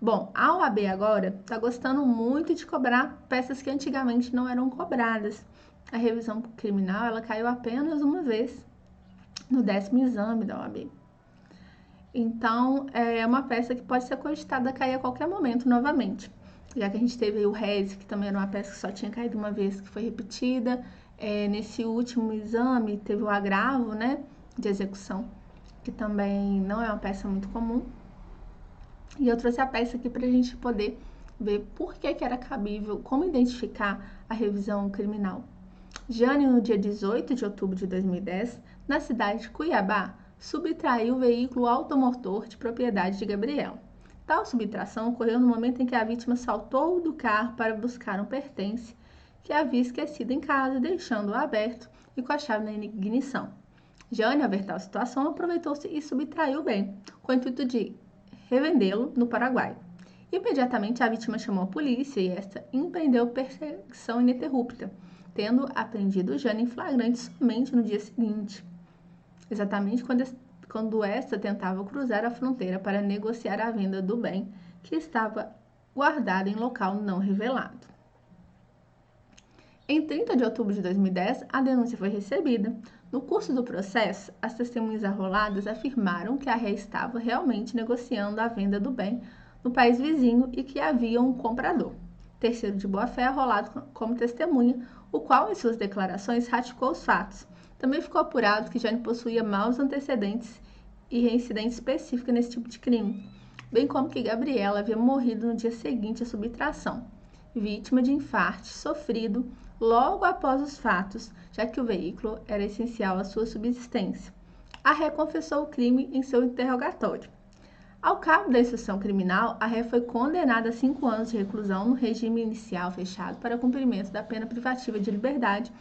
Bom, a OAB agora está gostando muito de cobrar peças que antigamente não eram cobradas. A revisão criminal ela caiu apenas uma vez no 10º exame da OAB. Então, é uma peça que pode ser cogitada a cair a qualquer momento novamente. Já que a gente teve aí o RES, que também era uma peça que só tinha caído uma vez, que foi repetida. Nesse último exame, teve o agravo, né, de execução, que também não é uma peça muito comum. E eu trouxe a peça aqui para a gente poder ver por que era cabível, como identificar a revisão criminal. Jane, no dia 18 de outubro de 2010, na cidade de Cuiabá, subtraiu o veículo automotor de propriedade de Gabriel. Tal subtração ocorreu no momento em que a vítima saltou do carro para buscar um pertence que havia esquecido em casa, deixando-o aberto e com a chave na ignição. Jane, ao ver tal situação, aproveitou-se e subtraiu o bem, com o intuito de revendê-lo no Paraguai. Imediatamente, a vítima chamou a polícia e esta empreendeu perseguição ininterrupta, tendo apreendido Jane em flagrante somente no dia seguinte, exatamente quando esta tentava cruzar a fronteira para negociar a venda do bem que estava guardado em local não revelado. Em 30 de outubro de 2010, a denúncia foi recebida. No curso do processo, as testemunhas arroladas afirmaram que a ré estava realmente negociando a venda do bem no país vizinho e que havia um comprador, terceiro de boa-fé, arrolado como testemunha, o qual, em suas declarações, ratificou os fatos. Também ficou apurado que Jane possuía maus antecedentes e reincidência específica nesse tipo de crime, bem como que Gabriela havia morrido no dia seguinte à subtração, vítima de infarto sofrido logo após os fatos, já que o veículo era essencial à sua subsistência. A ré confessou o crime em seu interrogatório. Ao cabo da instrução criminal, a ré foi condenada a 5 anos de reclusão no regime inicial fechado para cumprimento da pena privativa de liberdade,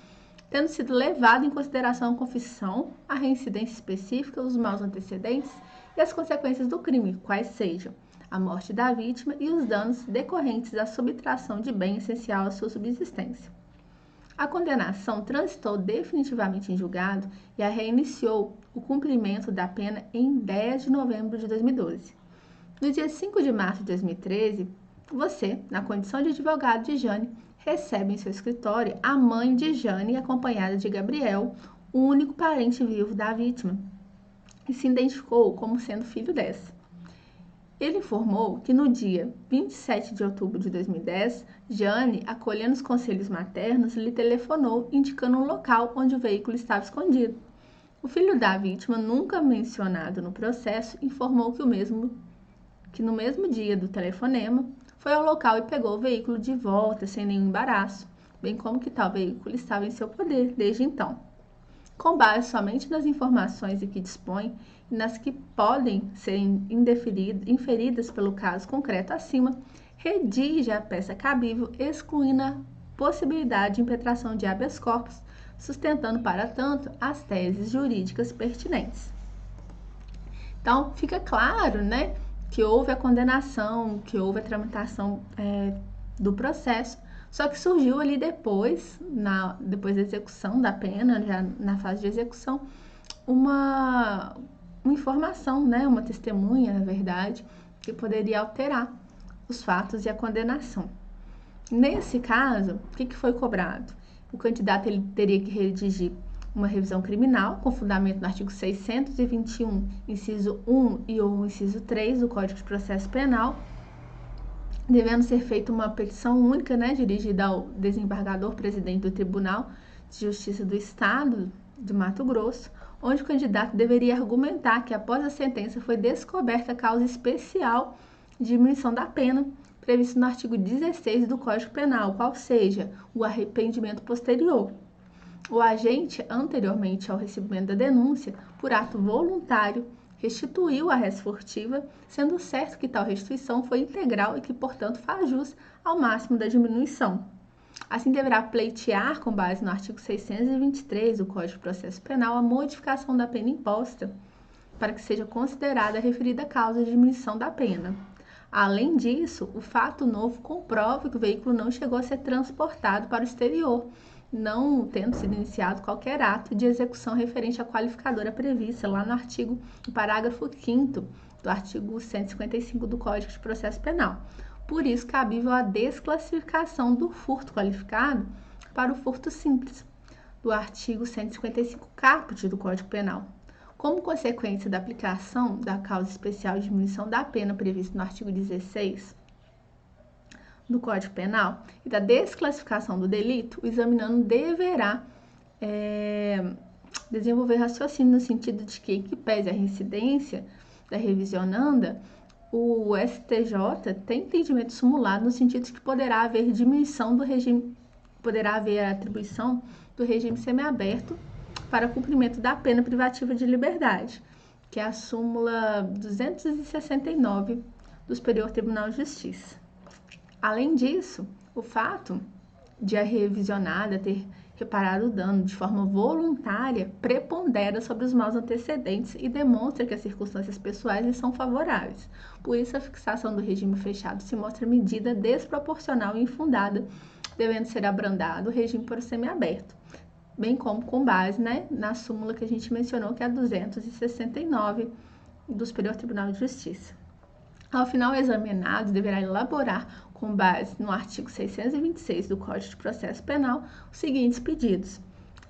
tendo sido levado em consideração a confissão, a reincidência específica, os maus antecedentes e as consequências do crime, quais sejam a morte da vítima e os danos decorrentes da subtração de bem essencial à sua subsistência. A condenação transitou definitivamente em julgado e a ré iniciou o cumprimento da pena em 10 de novembro de 2012. No dia 5 de março de 2013, você, na condição de advogado de Jane, recebe em seu escritório a mãe de Jane, acompanhada de Gabriel, o único parente vivo da vítima, e se identificou como sendo filho dessa. Ele informou que no dia 27 de outubro de 2010, Jane, acolhendo os conselhos maternos, lhe telefonou indicando um local onde o veículo estava escondido. O filho da vítima, nunca mencionado no processo, informou que no mesmo dia do telefonema, foi ao local e pegou o veículo de volta sem nenhum embaraço, bem como que tal veículo estava em seu poder desde então. Com base somente nas informações de que dispõe e nas que podem ser inferidas pelo caso concreto acima, redige a peça cabível, excluindo a possibilidade de impetração de habeas corpus, sustentando, para tanto, as teses jurídicas pertinentes. Então, fica claro, né, que houve a condenação, que houve a tramitação do processo, só que surgiu ali depois da execução da pena, já na fase de execução, uma informação, né, uma testemunha, na verdade, que poderia alterar os fatos e a condenação. Nesse caso, o que foi cobrado? O candidato ele teria que redigir uma revisão criminal com fundamento no artigo 621, inciso 1 e ou inciso 3 do Código de Processo Penal, devendo ser feita uma petição única, né, dirigida ao desembargador-presidente do Tribunal de Justiça do Estado de Mato Grosso, onde o candidato deveria argumentar que após a sentença foi descoberta a causa especial de diminuição da pena, previsto no artigo 16 do Código Penal, qual seja o arrependimento posterior. O agente, anteriormente ao recebimento da denúncia, por ato voluntário, restituiu a res furtiva, sendo certo que tal restituição foi integral e que, portanto, faz jus ao máximo da diminuição. Assim, deverá pleitear, com base no artigo 623 do Código de Processo Penal, a modificação da pena imposta para que seja considerada a referida causa de diminuição da pena. Além disso, o fato novo comprova que o veículo não chegou a ser transportado para o exterior, não tendo sido iniciado qualquer ato de execução referente à qualificadora prevista lá no parágrafo 5º do artigo 155 do Código de Processo Penal. Por isso, cabível a desclassificação do furto qualificado para o furto simples, do artigo 155 caput do Código Penal. Como consequência da aplicação da causa especial de diminuição da pena prevista no artigo 16 do Código Penal e da desclassificação do delito, o examinando deverá desenvolver raciocínio no sentido de que pese a reincidência da revisionanda, o STJ tem entendimento simulado no sentido de que poderá haver diminuição do regime, poderá haver a atribuição do regime semiaberto para cumprimento da pena privativa de liberdade, que é a súmula 269 do Superior Tribunal de Justiça. Além disso, o fato de a revisionada ter reparado o dano de forma voluntária prepondera sobre os maus antecedentes e demonstra que as circunstâncias pessoais lhe são favoráveis. Por isso, a fixação do regime fechado se mostra medida desproporcional e infundada, devendo ser abrandado o regime por semiaberto, bem como com base na súmula que a gente mencionou, que é a 269 do Superior Tribunal de Justiça. Ao final, o examinado deverá elaborar, com base no artigo 626 do Código de Processo Penal, os seguintes pedidos.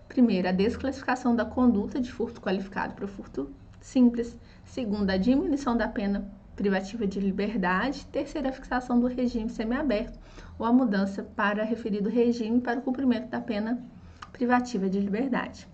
Primeiro, a desclassificação da conduta de furto qualificado para o furto simples. Segundo, a diminuição da pena privativa de liberdade. Terceiro, a fixação do regime semiaberto ou a mudança para referido regime para o cumprimento da pena privativa de liberdade.